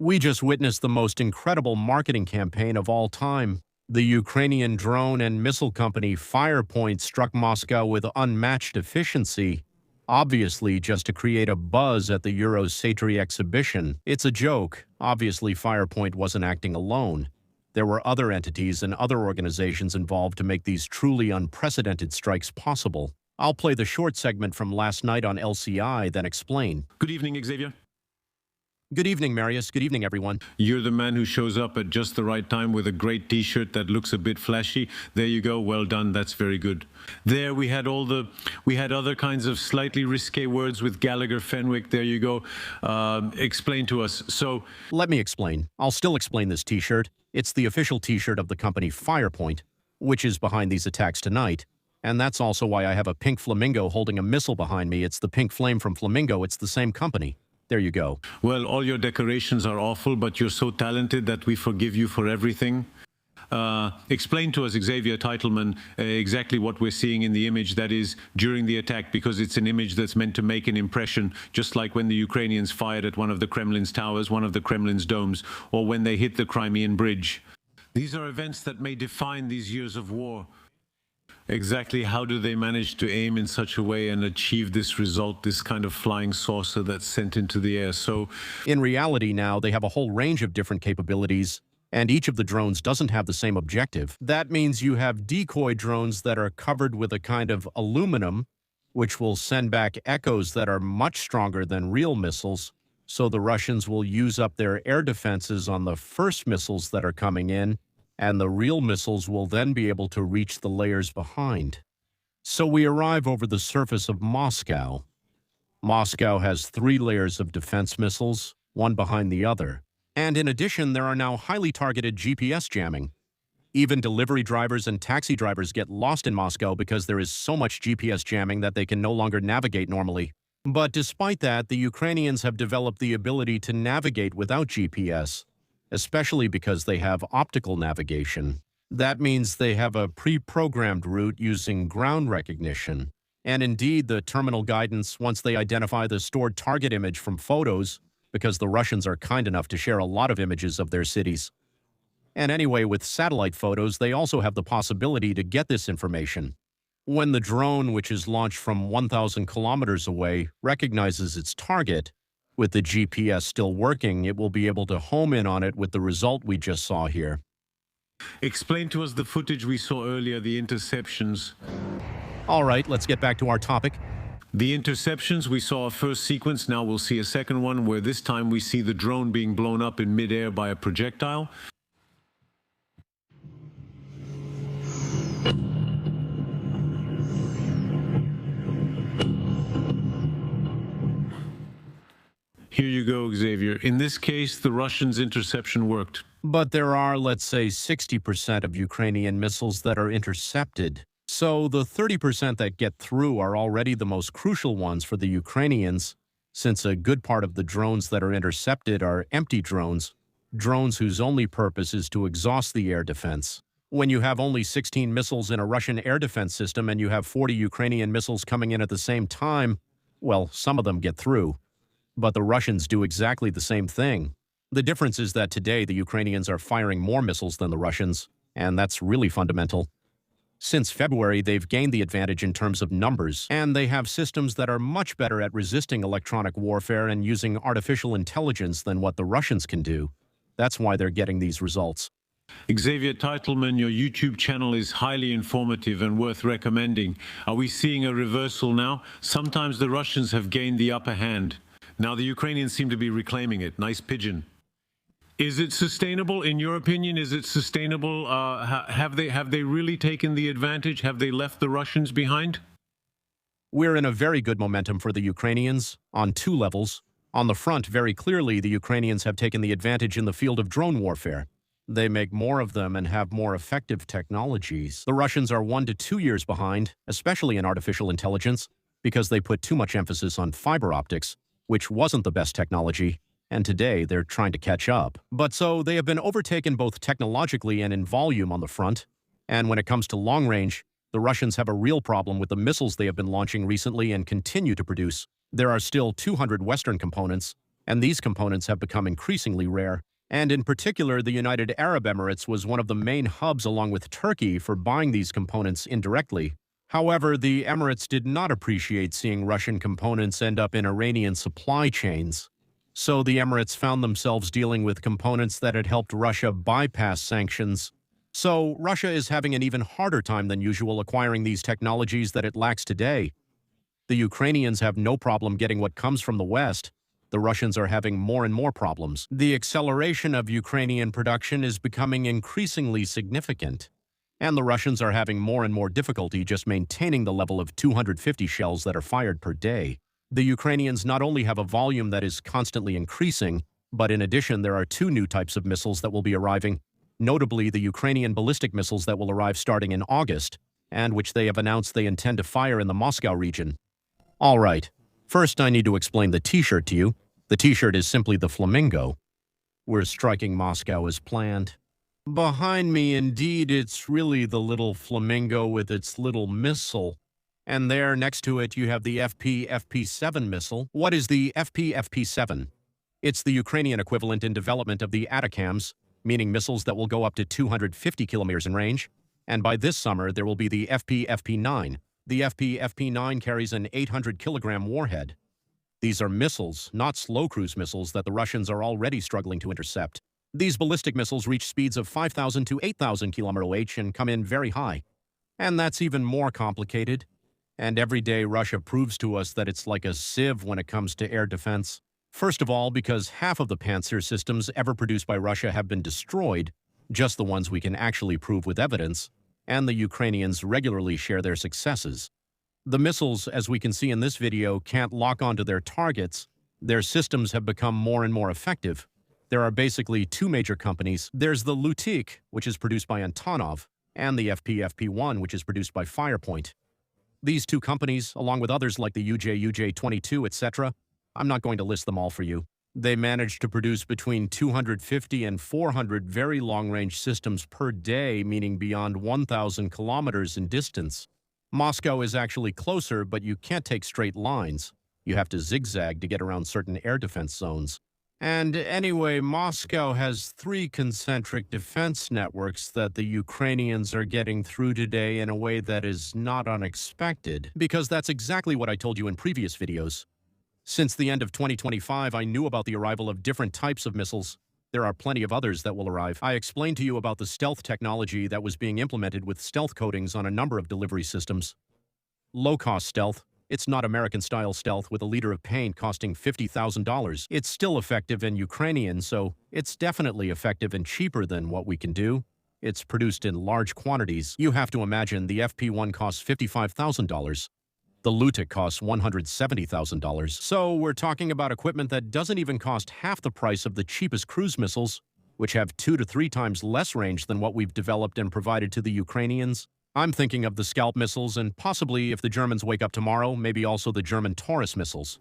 We just witnessed the most incredible marketing campaign of all time. The Ukrainian drone and missile company Firepoint struck Moscow with unmatched efficiency, obviously just to create a buzz at the Eurosatory exhibition. It's a joke. Obviously, Firepoint wasn't acting alone. There were other entities and other organizations involved to make these truly unprecedented strikes possible. I'll play the short segment from last night on LCI, then explain. Good evening, Xavier. Good evening, Marius. Good evening, everyone. You're the man who shows up at just the right time with a great t-shirt that looks a bit flashy. There you go. Well done. That's very good. There we had other kinds of slightly risque words with Gallagher, Fenwick. There you go. Explain to us. So let me explain. I'll still explain this t-shirt. It's the official t-shirt of the company Firepoint, which is behind these attacks tonight. And that's also why I have a pink flamingo holding a missile behind me. It's the pink flame from Flamingo. It's the same company. There you go. Well, all your decorations are awful, but you're so talented that we forgive you for everything. Explain to us, Xavier Teitelman, exactly what we're seeing in the image that is during the attack, because it's an image that's meant to make an impression, just like when the Ukrainians fired at one of the Kremlin's towers, one of the Kremlin's domes, or when they hit the Crimean Bridge. These are events that may define these years of war. Exactly how do they manage to aim in such a way and achieve this result, this kind of flying saucer that's sent into the air? So in reality now, they have a whole range of different capabilities, and each of the drones doesn't have the same objective. That means you have decoy drones that are covered with a kind of aluminum, which will send back echoes that are much stronger than real missiles, so the Russians will use up their air defenses on the first missiles that are coming in, and the real missiles will then be able to reach the layers behind. So we arrive over the surface of Moscow. Moscow has 3 layers of defense missiles, one behind the other. And in addition, there are now highly targeted GPS jamming. Even delivery drivers and taxi drivers get lost in Moscow because there is so much GPS jamming that they can no longer navigate normally. But despite that, the Ukrainians have developed the ability to navigate without GPS, especially because they have optical navigation. That means they have a pre-programmed route using ground recognition. And indeed, the terminal guidance, once they identify the stored target image from photos, because the Russians are kind enough to share a lot of images of their cities. And anyway, with satellite photos, they also have the possibility to get this information. When the drone, which is launched from 1,000 kilometers away, recognizes its target, with the GPS still working, it will be able to home in on it with the result we just saw here. Explain to us the footage we saw earlier, the interceptions. All right, let's get back to our topic. The interceptions, we saw a first sequence, now we'll see a second one, where this time we see the drone being blown up in midair by a projectile. Here you go, Xavier. In this case, the Russians' interception worked. But there are, let's say, 60% of Ukrainian missiles that are intercepted. So the 30% that get through are already the most crucial ones for the Ukrainians, since a good part of the drones that are intercepted are empty drones, drones whose only purpose is to exhaust the air defense. When you have only 16 missiles in a Russian air defense system and you have 40 Ukrainian missiles coming in at the same time, well, some of them get through. But the Russians do exactly the same thing. The difference is that today the Ukrainians are firing more missiles than the Russians, and that's really fundamental. Since February, they've gained the advantage in terms of numbers, and they have systems that are much better at resisting electronic warfare and using artificial intelligence than what the Russians can do. That's why they're getting these results. Xavier Teitelman, your YouTube channel is highly informative and worth recommending. Are we seeing a reversal now? Sometimes the Russians have gained the upper hand. Now the Ukrainians seem to be reclaiming it. Nice pigeon. Is it sustainable? In your opinion, is it sustainable? Have they really taken the advantage? Have they left the Russians behind? We're in a very good momentum for the Ukrainians on 2 levels. On the front, very clearly, the Ukrainians have taken the advantage in the field of drone warfare. They make more of them and have more effective technologies. The Russians are 1 to 2 years behind, especially in artificial intelligence, because they put too much emphasis on fiber optics, which wasn't the best technology, and today they're trying to catch up. But so they have been overtaken both technologically and in volume on the front, and when it comes to long range, the Russians have a real problem with the missiles they have been launching recently and continue to produce. There are still 200 Western components, and these components have become increasingly rare. And in particular, the United Arab Emirates was one of the main hubs along with Turkey for buying these components indirectly. However, the Emirates did not appreciate seeing Russian components end up in Iranian supply chains. So the Emirates found themselves dealing with components that had helped Russia bypass sanctions. So Russia is having an even harder time than usual acquiring these technologies that it lacks today. The Ukrainians have no problem getting what comes from the West. The Russians are having more and more problems. The acceleration of Ukrainian production is becoming increasingly significant, and the Russians are having more and more difficulty just maintaining the level of 250 shells that are fired per day. The Ukrainians not only have a volume that is constantly increasing, but in addition there are two new types of missiles that will be arriving, notably the Ukrainian ballistic missiles that will arrive starting in August, and which they have announced they intend to fire in the Moscow region. All right, first I need to explain the T-shirt to you. The T-shirt is simply the flamingo. We're striking Moscow as planned. Behind me, indeed, it's really the little flamingo with its little missile. And there, next to it, you have the FP-FP7 missile. What is the FP-FP7? It's the Ukrainian equivalent in development of the ATACMS, meaning missiles that will go up to 250 kilometers in range. And by this summer, there will be the FP-FP9. The FP-FP9 carries an 800-kilogram warhead. These are missiles, not slow-cruise missiles that the Russians are already struggling to intercept. These ballistic missiles reach speeds of 5,000 to 8,000 km/h and come in very high. And that's even more complicated. And every day Russia proves to us that it's like a sieve when it comes to air defense. First of all, because half of the Panzer systems ever produced by Russia have been destroyed, just the ones we can actually prove with evidence, and the Ukrainians regularly share their successes. The missiles, as we can see in this video, can't lock onto their targets. Their systems have become more and more effective. There are basically two major companies. There's the Lutik, which is produced by Antonov, and the FP-FP1, which is produced by Firepoint. These two companies, along with others like the UJ-22, etc., I'm not going to list them all for you. They manage to produce between 250 and 400 very long-range systems per day, meaning beyond 1,000 kilometers in distance. Moscow is actually closer, but you can't take straight lines. You have to zigzag to get around certain air defense zones. And anyway, Moscow has 3 concentric defense networks that the Ukrainians are getting through today in a way that is not unexpected, because that's exactly what I told you in previous videos. Since the end of 2025, I knew about the arrival of different types of missiles. There are plenty of others that will arrive. I explained to you about the stealth technology that was being implemented with stealth coatings on a number of delivery systems. Low-cost stealth. It's not American-style stealth with a liter of paint costing $50,000. It's still effective in Ukrainian, so it's definitely effective and cheaper than what we can do. It's produced in large quantities. You have to imagine the FP1 costs $55,000. The Lutik costs $170,000. So we're talking about equipment that doesn't even cost half the price of the cheapest cruise missiles, which have 2 to 3 times less range than what we've developed and provided to the Ukrainians. I'm thinking of the Scalp missiles and possibly, if the Germans wake up tomorrow, maybe also the German Taurus missiles.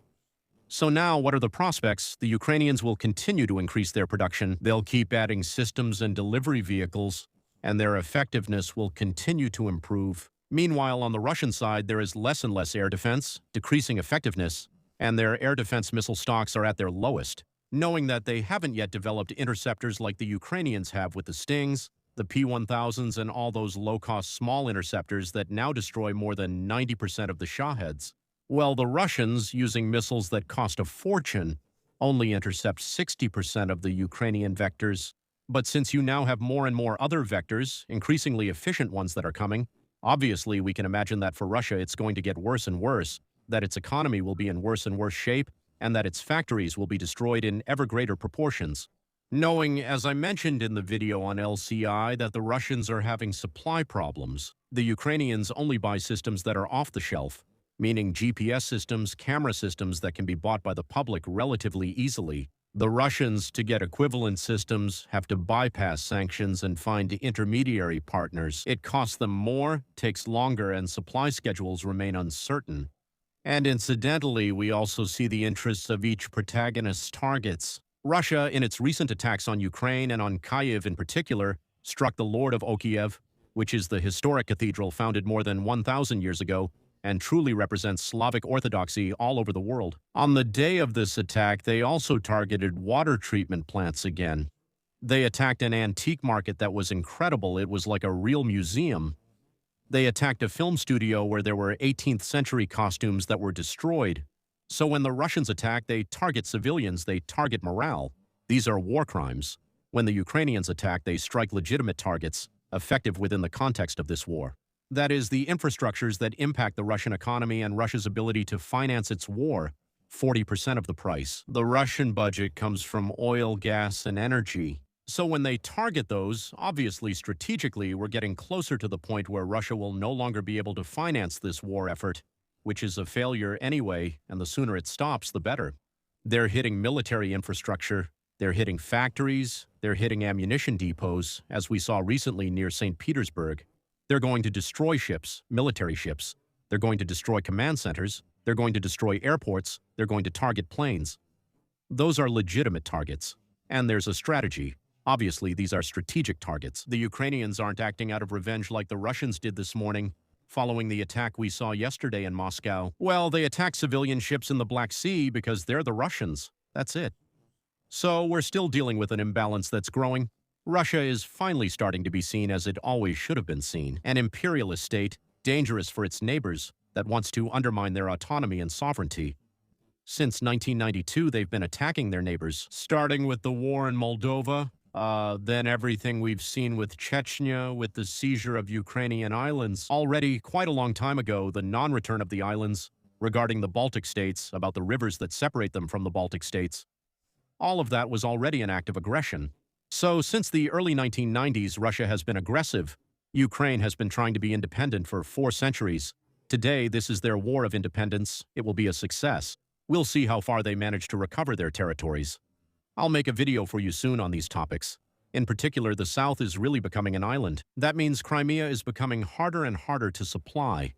So now, what are the prospects? The Ukrainians will continue to increase their production. They'll keep adding systems and delivery vehicles, and their effectiveness will continue to improve. Meanwhile, on the Russian side, there is less and less air defense, decreasing effectiveness, and their air defense missile stocks are at their lowest. Knowing that they haven't yet developed interceptors like the Ukrainians have with the Stings, the P-1000s, and all those low-cost small interceptors that now destroy more than 90% of the Shaheds. Well, the Russians, using missiles that cost a fortune, only intercept 60% of the Ukrainian vectors. But since you now have more and more other vectors, increasingly efficient ones that are coming, obviously we can imagine that for Russia it's going to get worse and worse, that its economy will be in worse and worse shape, and that its factories will be destroyed in ever greater proportions. Knowing, as I mentioned in the video on LCI, that the Russians are having supply problems, the Ukrainians only buy systems that are off the shelf, meaning GPS systems, camera systems that can be bought by the public relatively easily. The Russians, to get equivalent systems, have to bypass sanctions and find intermediary partners. It costs them more, takes longer, and supply schedules remain uncertain. And incidentally, we also see the interests of each protagonist's targets. Russia, in its recent attacks on Ukraine and on Kyiv in particular, struck the Lord of Okiev, which is the historic cathedral founded more than 1,000 years ago, and truly represents Slavic orthodoxy all over the world. On the day of this attack, they also targeted water treatment plants again. They attacked an antique market that was incredible. It was like a real museum. They attacked a film studio where there were 18th century costumes that were destroyed. So when the Russians attack, they target civilians, they target morale. These are war crimes. When the Ukrainians attack, they strike legitimate targets, effective within the context of this war. That is, the infrastructures that impact the Russian economy and Russia's ability to finance its war, 40% of the price. The Russian budget comes from oil, gas, and energy. So when they target those, obviously strategically, we're getting closer to the point where Russia will no longer be able to finance this war effort, which is a failure anyway, and the sooner it stops, the better. They're hitting military infrastructure, they're hitting factories, they're hitting ammunition depots, as we saw recently near St. Petersburg. They're going to destroy ships, military ships. They're going to destroy command centers. They're going to destroy airports. They're going to target planes. Those are legitimate targets. And there's a strategy. Obviously, these are strategic targets. The Ukrainians aren't acting out of revenge like the Russians did this morning, following the attack we saw yesterday in Moscow. Well, they attack civilian ships in the Black Sea because they're the Russians. That's it. So we're still dealing with an imbalance that's growing. Russia is finally starting to be seen as it always should have been seen. An imperialist state, dangerous for its neighbors, that wants to undermine their autonomy and sovereignty. Since 1992, they've been attacking their neighbors, starting with the war in Moldova, then everything we've seen with Chechnya, with the seizure of Ukrainian islands. Already, quite a long time ago, the non-return of the islands, regarding the Baltic states, about the rivers that separate them from the Baltic states. All of that was already an act of aggression. So, since the early 1990s, Russia has been aggressive. Ukraine has been trying to be independent for 4 centuries. Today, this is their war of independence. It will be a success. We'll see how far they manage to recover their territories. I'll make a video for you soon on these topics. In particular, the South is really becoming an island. That means Crimea is becoming harder and harder to supply.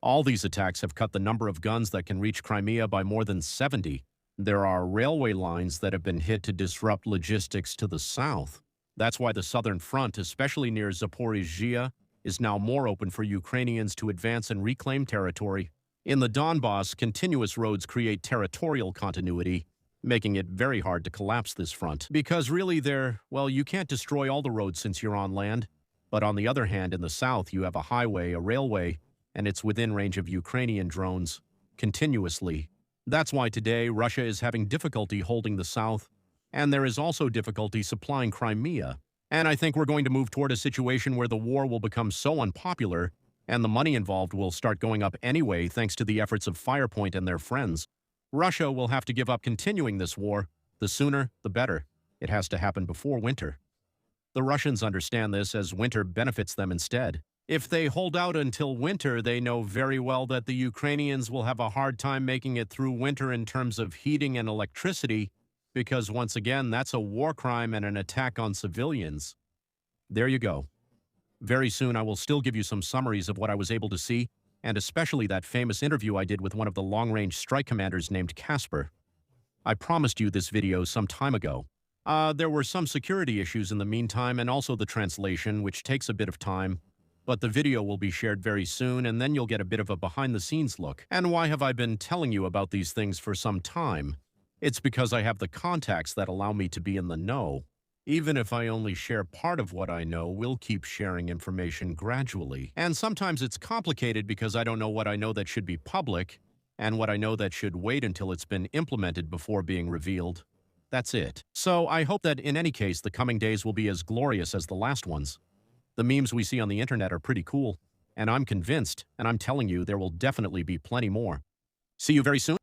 All these attacks have cut the number of guns that can reach Crimea by more than 70. There are railway lines that have been hit to disrupt logistics to the south. That's why the southern front, especially near Zaporizhzhia, is now more open for Ukrainians to advance and reclaim territory. In the Donbass, continuous roads create territorial continuity, making it very hard to collapse this front. Because really you can't destroy all the roads since you're on land. But on the other hand, in the south, you have a highway, a railway, and it's within range of Ukrainian drones, continuously. That's why today Russia is having difficulty holding the south, and there is also difficulty supplying Crimea. And I think we're going to move toward a situation where the war will become so unpopular, and the money involved will start going up anyway thanks to the efforts of Firepoint and their friends. Russia will have to give up continuing this war. The sooner, the better. It has to happen before winter. The Russians understand this, as winter benefits them instead. If they hold out until winter, they know very well that the Ukrainians will have a hard time making it through winter in terms of heating and electricity, because once again, that's a war crime and an attack on civilians. There you go. Very soon, I will still give you some summaries of what I was able to see, and especially that famous interview I did with one of the long-range strike commanders named Casper. I promised you this video some time ago. There were some security issues in the meantime, and also the translation, which takes a bit of time. But the video will be shared very soon, and then you'll get a bit of a behind-the-scenes look. And why have I been telling you about these things for some time? It's because I have the contacts that allow me to be in the know. Even if I only share part of what I know, we'll keep sharing information gradually. And sometimes it's complicated because I don't know what I know that should be public, and what I know that should wait until it's been implemented before being revealed. That's it. So I hope that in any case, the coming days will be as glorious as the last ones. The memes we see on the internet are pretty cool, and I'm convinced, and I'm telling you, there will definitely be plenty more. See you very soon.